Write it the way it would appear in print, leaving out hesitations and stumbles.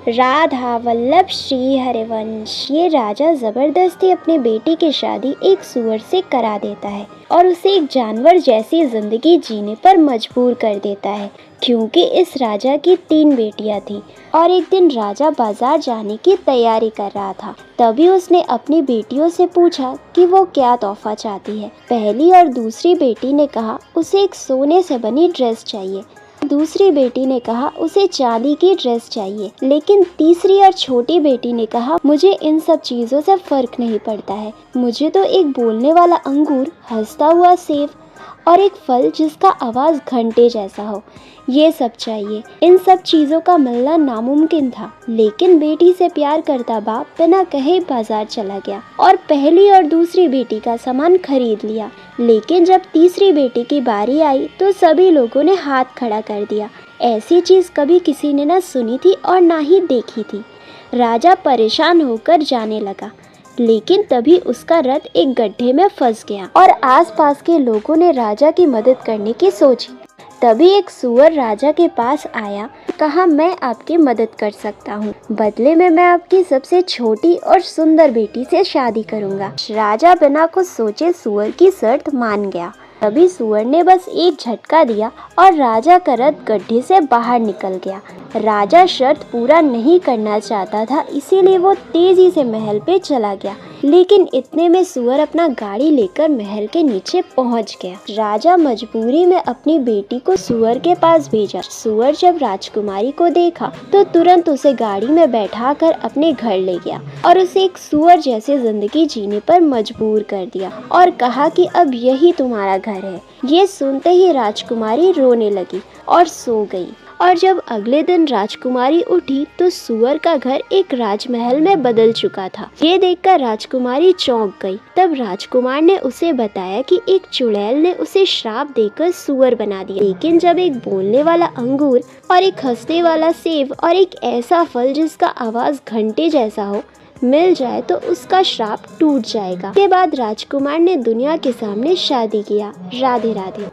राधा वल्लभ श्री हरिवंश। ये राजा जबरदस्ती अपने बेटे की शादी एक सूअर से करा देता है और उसे एक जानवर जैसी जिंदगी जीने पर मजबूर कर देता है, क्योंकि इस राजा की 3 बेटियां थीं और एक दिन राजा बाजार जाने की तैयारी कर रहा था। तभी उसने अपनी बेटियों से पूछा कि वो क्या तोहफा चाहती है। पहली और दूसरी बेटी ने कहा उसे एक सोने से बनी ड्रेस चाहिए। दूसरी बेटी ने कहा उसे चांदी की ड्रेस चाहिए, लेकिन तीसरी और छोटी बेटी ने कहा मुझे इन सब चीज़ों से फर्क नहीं पड़ता है, मुझे तो एक बोलने वाला अंगूर, हंसता हुआ सेब और एक फल जिसका आवाज़ घंटे जैसा हो, ये सब चाहिए। इन सब चीज़ों का मिलना नामुमकिन था, लेकिन बेटी से प्यार करता बाप बिना कहे बाजार चला गया और पहली और दूसरी बेटी का सामान खरीद लिया। लेकिन जब तीसरी बेटी की बारी आई तो सभी लोगों ने हाथ खड़ा कर दिया। ऐसी चीज़ कभी किसी ने ना सुनी थी और ना ही देखी थी। राजा परेशान होकर जाने लगा, लेकिन तभी उसका रथ एक गड्ढे में फंस गया और आसपास के लोगों ने राजा की मदद करने की सोची। तभी एक सूअर राजा के पास आया, कहा मैं आपकी मदद कर सकता हूँ, बदले में मैं आपकी सबसे छोटी और सुंदर बेटी से शादी करूँगा। राजा बिना कुछ सोचे सूअर की शर्त मान गया। तभी सूअर ने बस एक झटका दिया और राजा का रथ गड्ढे से बाहर निकल गया। राजा शर्त पूरा नहीं करना चाहता था, इसीलिए वो तेजी से महल पे चला गया, लेकिन इतने में सूअर अपना गाड़ी लेकर महल के नीचे पहुंच गया। राजा मजबूरी में अपनी बेटी को सूअर के पास भेजा। सूअर जब राजकुमारी को देखा तो तुरंत उसे गाड़ी में बैठाकर अपने घर ले गया और उसे एक सूअर जैसी जिंदगी जीने पर मजबूर कर दिया और कहा कि अब यही तुम्हारा घर है। ये सुनते ही राजकुमारी रोने लगी और सो गई। और जब अगले दिन राजकुमारी उठी तो सूअर का घर एक राजमहल में बदल चुका था। ये देखकर राजकुमारी चौंक गई। तब राजकुमार ने उसे बताया कि एक चुड़ैल ने उसे श्राप देकर सूअर बना दिया, लेकिन जब एक बोलने वाला अंगूर और एक हंसने वाला सेब और एक ऐसा फल जिसका आवाज घंटे जैसा हो मिल जाए तो उसका श्राप टूट जाएगा। इसके बाद राजकुमार ने दुनिया के सामने शादी किया। राधे राधे।